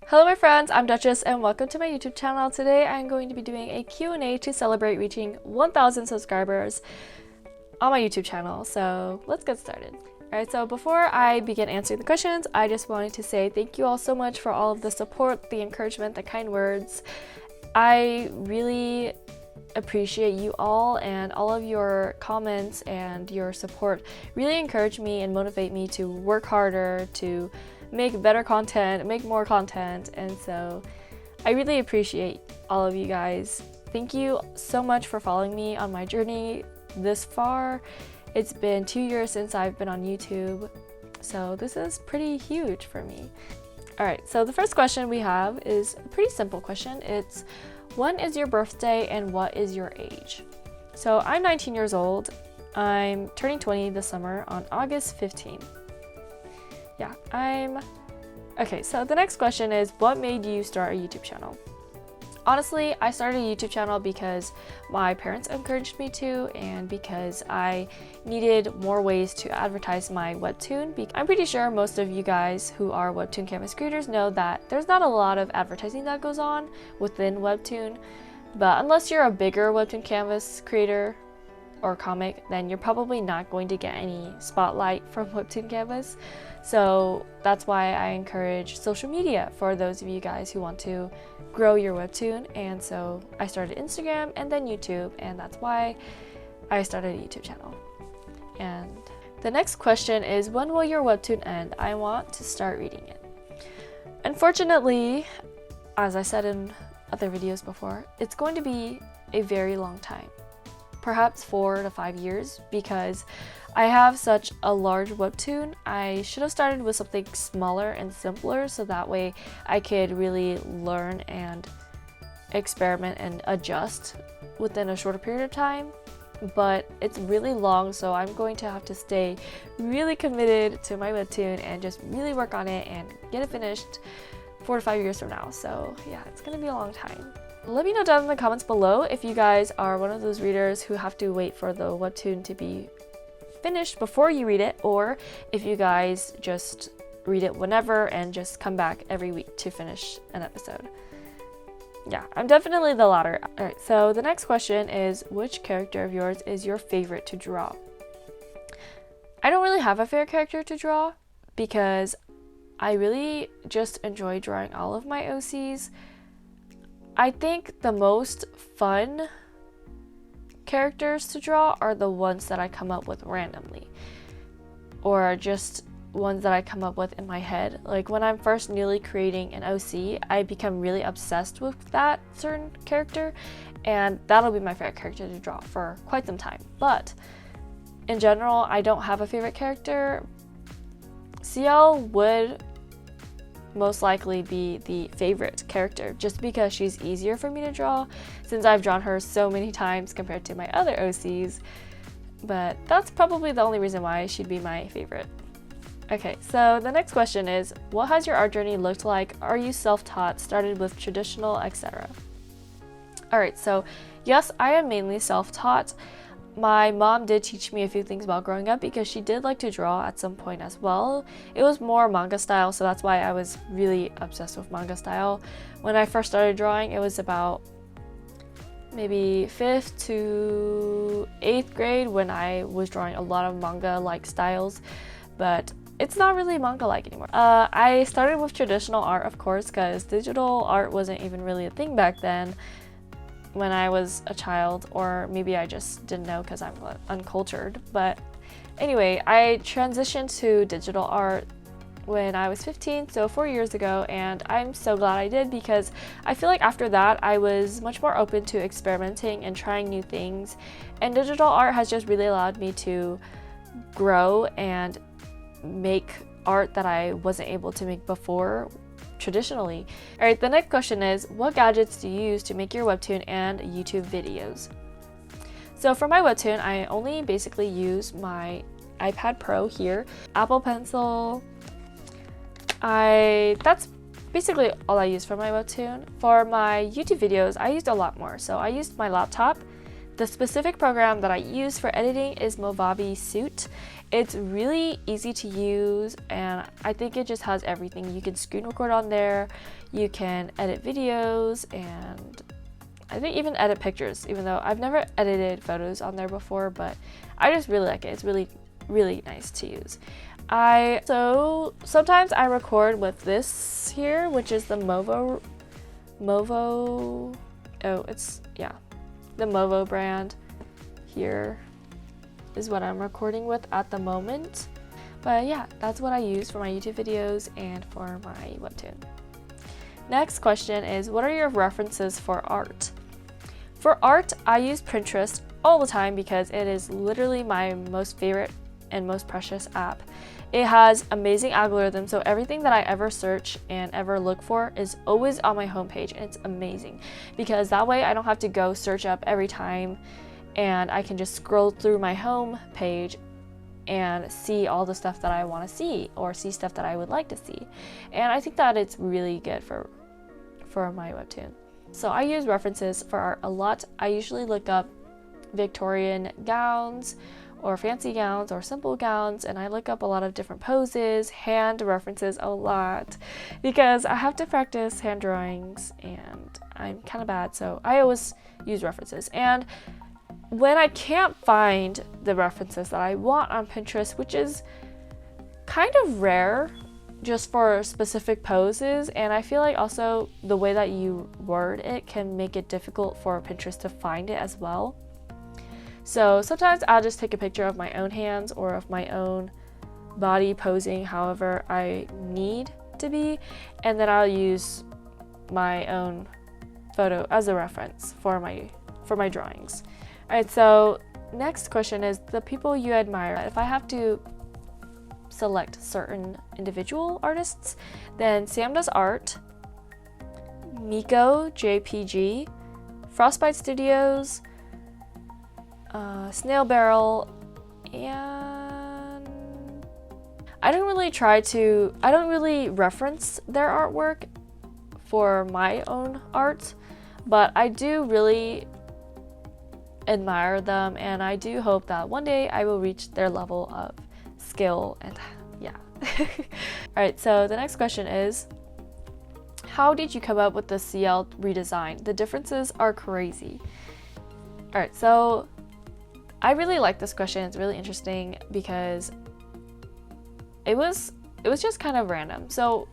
Hello my friends, I'm Duchess and welcome to my YouTube channel. Today I'm going to be doing a Q&A to celebrate reaching 1,000 subscribers on my YouTube channel. So let's get started. Alright, so before I begin answering the questions, I just wanted to say thank you all so much for all of the support, the encouragement, the kind words. I really appreciate you all, and all of your comments and your support really encourage me and motivate me to work harder, to make better content, make more content, and so I really appreciate all of you guys. Thank you so much for following me on my journey this far. It's been 2 years since I've been on YouTube, so this is pretty huge for me. Alright, so the first question we have is a pretty simple question. It's, when is your birthday and what is your age? So I'm 19 years old. I'm turning 20 this summer on August 15th. Yeah, okay, so the next question is, what made you start a YouTube channel? Honestly, I started a YouTube channel because my parents encouraged me to, and because I needed more ways to advertise my webtoon. I'm pretty sure most of you guys who are webtoon canvas creators know that there's not a lot of advertising that goes on within webtoon, but unless you're a bigger webtoon canvas creator or comic, then you're probably not going to get any spotlight from webtoon canvas. So that's why I encourage social media for those of you guys who want to grow your webtoon. And so I started Instagram and then YouTube, and that's why I started a YouTube channel. And the next question is, when will your webtoon end? I want to start reading it. Unfortunately, as I said in other videos before, it's going to be a very long time. Perhaps 4 to 5 years, because I have such a large webtoon. I should have started with something smaller and simpler, so that way I could really learn and experiment and adjust within a shorter period of time. But it's really long, so I'm going to have to stay really committed to my webtoon and just really work on it and get it finished 4 to 5 years from now. So yeah, it's gonna be a long time. Let me know down in the comments below if you guys are one of those readers who have to wait for the webtoon to be finished before you read it, or if you guys just read it whenever and just come back every week to finish an episode. Yeah, I'm definitely the latter. Alright, so the next question is, which character of yours is your favorite to draw? I don't really have a favorite character to draw because I really just enjoy drawing all of my OCs. I think the most fun characters to draw are the ones that I come up with randomly, or just ones that I come up with in my head. Like when I'm first newly creating an OC, I become really obsessed with that certain character, and that'll be my favorite character to draw for quite some time. But in general, I don't have a favorite character. CL would most likely be the favorite character just because she's easier for me to draw, since I've drawn her so many times compared to my other OCs. But that's probably the only reason why she'd be my favorite. Okay, so the next question is, what has your art journey looked like? Are you self-taught, started with traditional, etc.? Alright, so yes, I am mainly self-taught. My mom did teach me a few things while growing up because she did like to draw at some point as well. It was more manga style, so that's why I was really obsessed with manga style. When I first started drawing, it was about maybe 5th to 8th grade when I was drawing a lot of manga-like styles, but it's not really manga-like anymore. I started with traditional art, of course, because digital art wasn't even really a thing back then when I was a child, or maybe I just didn't know because I'm uncultured. But anyway, I transitioned to digital art when I was 15, so 4 years ago, and I'm so glad I did, because I feel like after that I was much more open to experimenting and trying new things, and digital art has just really allowed me to grow and make art that I wasn't able to make before traditionally. Alright, the next question is, what gadgets do you use to make your webtoon and YouTube videos? So for my webtoon, I only basically use my iPad Pro here, Apple Pencil. That's basically all I use for my webtoon. For my YouTube videos, I used a lot more. So I used my laptop, The specific program that I use for editing is Movavi Suite. It's really easy to use, and I think it just has everything. You can screen record on there, you can edit videos, and I think even edit pictures, even though I've never edited photos on there before, but I just really like it. It's really, really nice to use. So sometimes I record with this here, which is the MOVO, the MOVO brand. Here is what I'm recording with at the moment. But yeah, that's what I use for my YouTube videos and for my webtoon. Next question is, what are your references for art? For art, I use Pinterest all the time because it is literally my most favorite and most precious app. It has amazing algorithms, so everything that I ever search and ever look for is always on my homepage, and it's amazing because that way I don't have to go search up every time, and I can just scroll through my home page and see all the stuff that I want to see or see stuff that I would like to see. And I think that it's really good for my webtoon. So I use references for art a lot. I usually look up Victorian gowns or fancy gowns or simple gowns, and I look up a lot of different poses, hand references a lot because I have to practice hand drawings and I'm kind of bad, so I always use references. And when I can't find the references that I want on Pinterest, which is kind of rare just for specific poses, and I feel like also the way that you word it can make it difficult for Pinterest to find it as well. So sometimes I'll just take a picture of my own hands or of my own body posing however I need to be, and then I'll use my own photo as a reference for my drawings. Alright, so next question is the people you admire. If I have to select certain individual artists, then Sam Does Art, Miko JPG, Frostbite Studios, Snail Barrel, and I don't really reference their artwork for my own art, but I do really admire them, and I do hope that one day I will reach their level of skill, and yeah. Alright, so the next question is, how did you come up with the CL redesign? The differences are crazy. Alright, so I really like this question. It's really interesting because it was just kind of random. So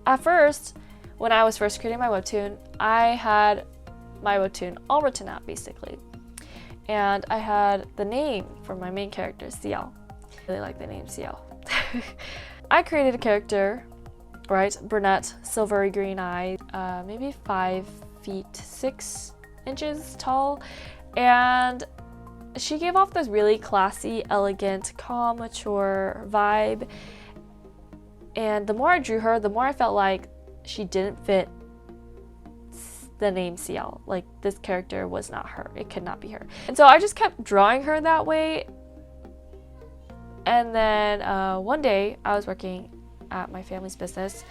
at first, when I was first creating my webtoon, I had my webtoon all written out basically. And I had the name for my main character, CL. I really like the name CL. I created a character, right? Brunette, silvery green eyes, maybe 5 feet 6 inches tall. And she gave off this really classy, elegant, calm, mature vibe. And the more I drew her, the more I felt like she didn't fit the name CL. Like, this character was not her. It could not be her. And so I just kept drawing her that way. And then one day I was working at my family's business,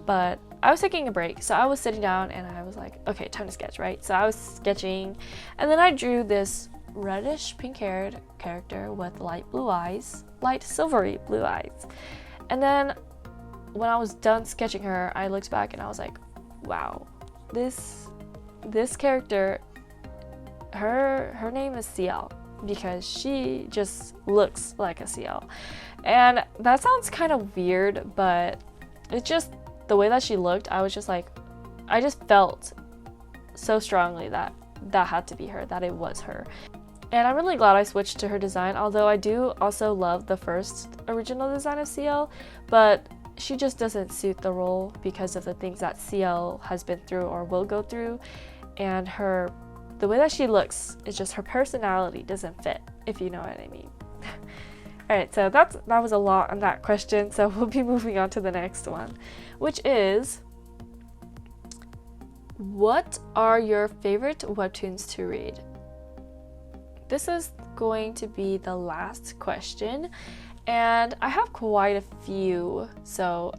but I was taking a break. So I was sitting down and I was like, okay, time to sketch, right? So I was sketching, and then I drew this reddish pink-haired character with light blue eyes, light silvery blue eyes. And then when I was done sketching her, I looked back and I was like, wow, this character, her name is CL because she just looks like a CL. And that sounds kind of weird, but it's just the way that she looked. I was just like, I just felt so strongly that had to be her, that it was her. And I'm really glad I switched to her design, although I do also love the first original design of CL, but she just doesn't suit the role because of the things that CL has been through or will go through, and the way that she looks is just, her personality doesn't fit, if you know what I mean. Alright, so that was a lot on that question, so we'll be moving on to the next one, which is, what are your favorite webtoons to read? This is going to be the last question, and I have quite a few, so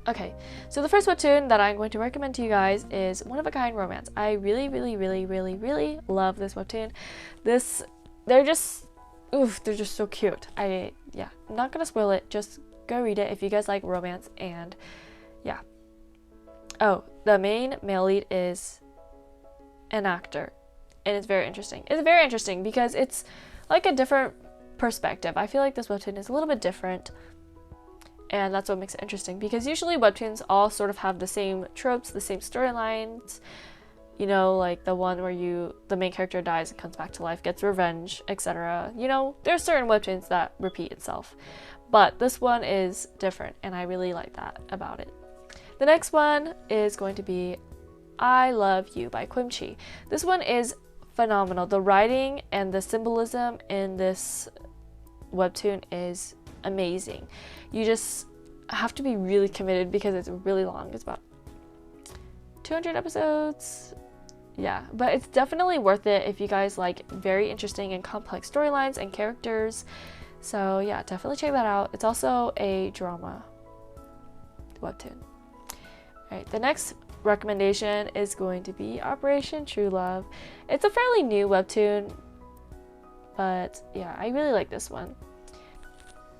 Okay, so the first webtoon that I'm going to recommend to you guys is One of a Kind Romance. I really love this webtoon. They're just so cute. I'm not gonna spoil it, just go read it if you guys like romance. And yeah. Oh, the main male lead is an actor, and it's very interesting. It's very interesting because it's like a different perspective. I feel like this webtoon is a little bit different, and that's what makes it interesting, because usually webtoons all sort of have the same tropes, the same storylines, you know, like the one where the main character dies and comes back to life, gets revenge, etc. You know, there's certain webtoons that repeat itself, but this one is different, and I really like that about it. The next one is going to be I Love You by QnA. This one is phenomenal. The writing and the symbolism in this webtoon is amazing. You just have to be really committed because it's really long. It's about 200 episodes. Yeah, but it's definitely worth it if you guys like very interesting and complex storylines and characters. So yeah, definitely check that out. It's also a drama webtoon. Alright, the next recommendation is going to be Operation True Love. It's a fairly new webtoon, but yeah, I really like this one.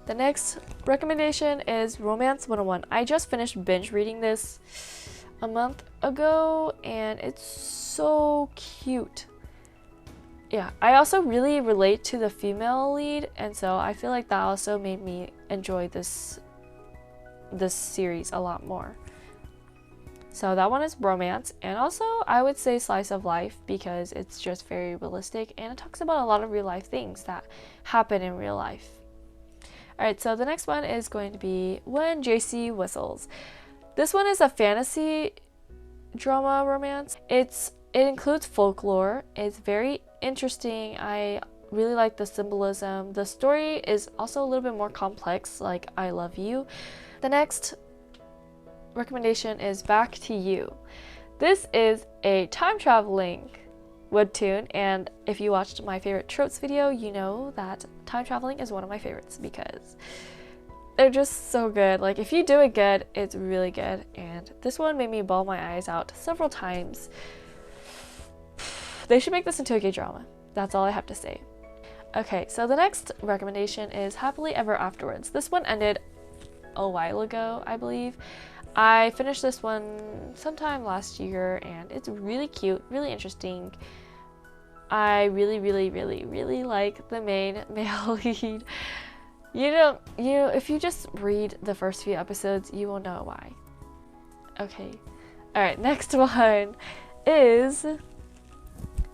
The next recommendation is Romance 101. I just finished binge reading this a month ago, and it's so cute. Yeah, I also really relate to the female lead, and so I feel like that also made me enjoy this series a lot more. So that one is romance, and also I would say slice of life, because it's just very realistic and it talks about a lot of real life things that happen in real life. Alright, so the next one is going to be When JC Whistles. This one is a fantasy drama romance. It includes folklore. It's very interesting. I really like the symbolism. The story is also a little bit more complex, like I Love You. The next recommendation is Back to You. This is a time traveling webtoon, and if you watched my favorite tropes video, you know that time traveling is one of my favorites because they're just so good. Like, if you do it good, it's really good, and this one made me bawl my eyes out several times. They should make this into a gay drama. That's all I have to say. Okay, so the next recommendation is Happily Ever Afterwards. This one ended a while ago, I believe. I finished this one sometime last year, and it's really cute, really interesting. I really like the main male lead. If you just read the first few episodes, you will know why. Okay. Alright, next one is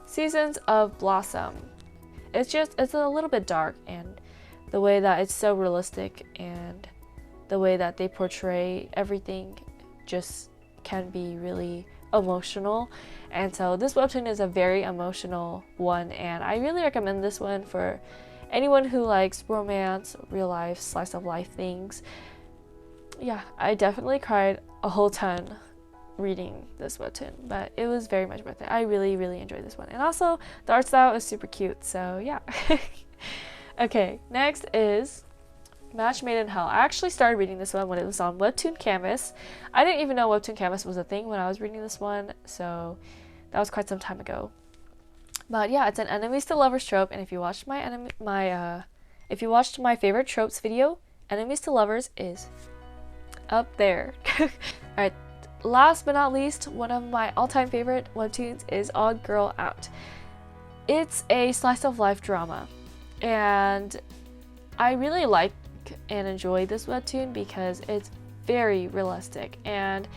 Seasons of Blossom. It's a little bit dark, and the way that it's so realistic and the way that they portray everything just can be really emotional. And so this webtoon is a very emotional one, and I really recommend this one for anyone who likes romance, real life, slice of life things. Yeah, I definitely cried a whole ton reading this webtoon, but it was very much worth it. I really enjoyed this one, and also the art style is super cute, so yeah. Okay, next is Match Made in Hell. I actually started reading this one when it was on Webtoon Canvas. I didn't even know Webtoon Canvas was a thing when I was reading this one, so that was quite some time ago. But yeah, it's an enemies to lovers trope, and if you watched if you watched my favorite tropes video, enemies to lovers is up there. Alright, last but not least, one of my all-time favorite webtoons is Odd Girl Out. It's a slice of life drama, and I really like and enjoy this webtoon because it's very realistic, and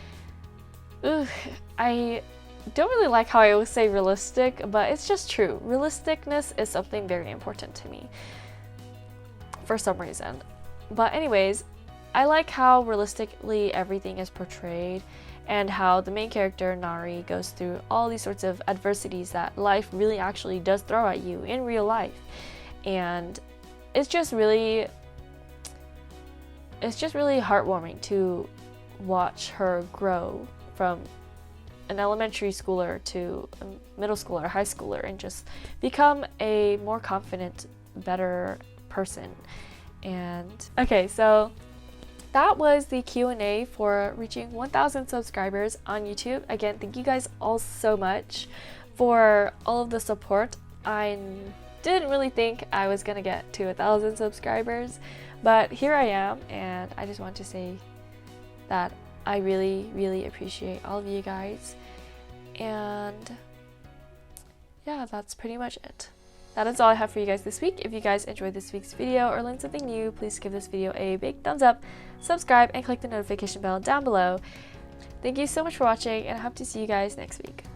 I don't really like how I always say realistic, but it's just true. Realisticness is something very important to me for some reason. But anyways, I like how realistically everything is portrayed, and how the main character, Nari, goes through all these sorts of adversities that life really actually does throw at you in real life. And it's just really heartwarming to watch her grow from an elementary schooler to a middle schooler, high schooler, and just become a more confident, better person. And okay, so that was the Q&A for reaching 1,000 subscribers on YouTube. Again, thank you guys all so much for all of the support. I didn't really think I was gonna get to 1,000 subscribers, but here I am, and I just want to say that I really appreciate all of you guys. And yeah, that's pretty much it. That is all I have for you guys this week. If you guys enjoyed this week's video or learned something new, please give this video a big thumbs up, subscribe, and click the notification bell down below. Thank you so much for watching, and I hope to see you guys next week.